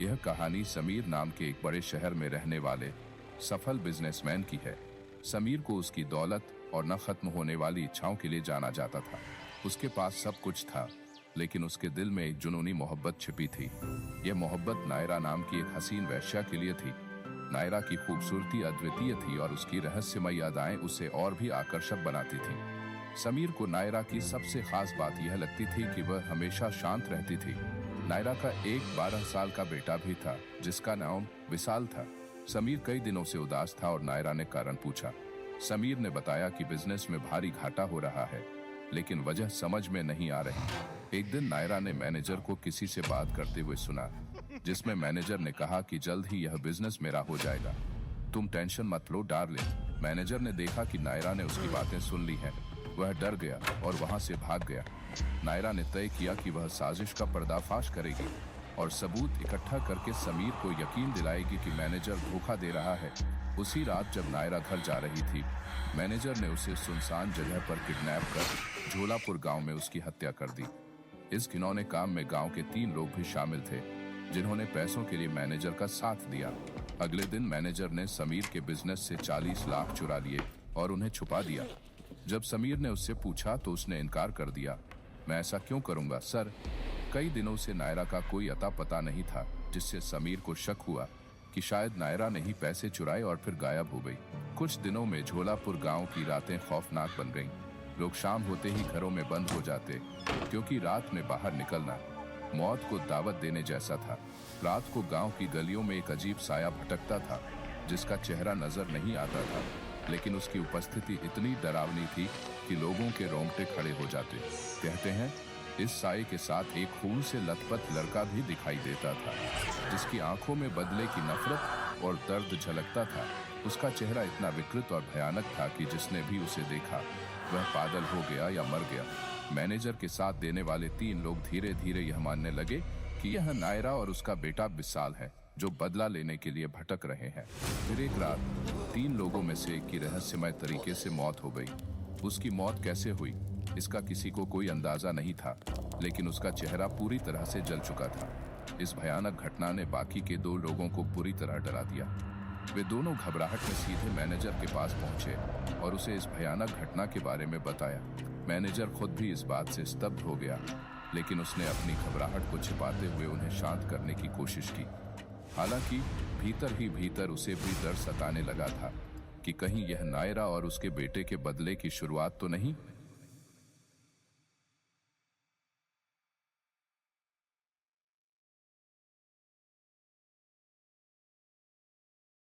यह कहानी समीर नाम के एक बड़े शहर में रहने वाले सफल बिजनेसमैन की है। समीर को उसकी दौलत और न खत्म होने वाली इच्छाओं के लिए जाना जाता था। उसके पास सब कुछ था, लेकिन उसके दिल में एक जुनूनी मोहब्बत छिपी थी। यह मोहब्बत नायरा नाम की एक हसीन वेश्या के लिए थी। नायरा की खूबसूरती अद्वितीय थी और उसकी रहस्यमयी अदाएं उसे और भी आकर्षक बनाती थी। समीर को नायरा की सबसे खास बात यह लगती थी कि वह हमेशा शांत रहती थी। नायरा का एक 12 साल का बेटा भी था जिसका नाम विशाल था। समीर कई दिनों से उदास था और नायरा ने कारण पूछा। समीर ने बताया कि बिजनेस में भारी घाटा हो रहा है, लेकिन वजह समझ में नहीं आ रही। एक दिन नायरा ने मैनेजर को किसी से बात करते हुए सुना, जिसमें मैनेजर ने कहा कि जल्द ही यह बिजनेस मेरा हो जाएगा, तुम टेंशन मत लो डार्लिंग। मैनेजर ने देखा कि नायरा ने उसकी बातें सुन ली हैं। वह डर गया और वहां से भाग गया। नायरा ने तय किया कि वह साजिश का पर्दाफाश करेगी और सबूत इकट्ठा करके समीर को यकीन दिलाएगी कि मैनेजर धोखा दे रहा है। उसी रात जब नायरा घर जा रही थी, मैनेजर ने उसे सुनसान जगह पर किडनैप कर झोलापुर गांव में उसकी हत्या कर दी। इस घिनौने काम में गांव के 3 लोग भी शामिल थे, जिन्होंने पैसों के लिए मैनेजर का साथ दिया। अगले दिन मैनेजर ने समीर के बिजनेस से 40 लाख चुरा लिए और उन्हें छुपा दिया। जब समीर ने उससे पूछा तो उसने इनकार कर दिया। मैं ऐसा क्यों करूंगा सर? कई दिनों से नायरा का कोई अता पता नहीं था, जिससे समीर को शक हुआ कि शायद नायरा ने ही पैसे चुराए और फिर गायब हो गई। कुछ दिनों में झोलापुर गांव की रातें खौफनाक बन गईं। लोग शाम होते ही घरों में बंद हो जाते, क्योंकि रात में बाहर निकलना मौत को दावत देने जैसा था। रात को गांव की गलियों में एक अजीब साया भटकता था, जिसका चेहरा नजर नहीं आता था, लेकिन उसकी उपस्थिति इतनी डरावनी थी कि लोगों के रोंगटे खड़े हो जाते। कहते हैं इस साये के साथ एक खून से लथपथ लड़का भी दिखाई देता था, जिसकी आंखों में बदले की नफरत और दर्द झलकता था। उसका चेहरा इतना विकृत और भयानक था कि जिसने भी उसे देखा वह पागल हो गया या मर गया। मैनेजर के साथ देने वाले 3 लोग धीरे धीरे यह मानने लगे कि यह नायरा और उसका बेटा विशाल है, जो बदला लेने के लिए भटक रहे हैं। फिर एक रात 3 लोगों में से एक की रहस्यमय तरीके से मौत हो गई। उसकी मौत कैसे हुई इसका किसी को कोई अंदाजा नहीं था, लेकिन उसका चेहरा पूरी तरह से जल चुका था। इस भयानक घटना ने बाकी के 2 लोगों को पूरी तरह डरा दिया। वे दोनों घबराहट में सीधे मैनेजर के पास पहुंचे और उसे इस भयानक घटना के बारे में बताया। मैनेजर खुद भी इस बात से स्तब्ध हो गया, लेकिन उसने अपनी घबराहट को छिपाते हुए उन्हें शांत करने की कोशिश की। हालांकि भीतर ही भीतर उसे भी डर सताने लगा था कि कहीं यह नायरा और उसके बेटे के बदले की शुरुआत तो नहीं।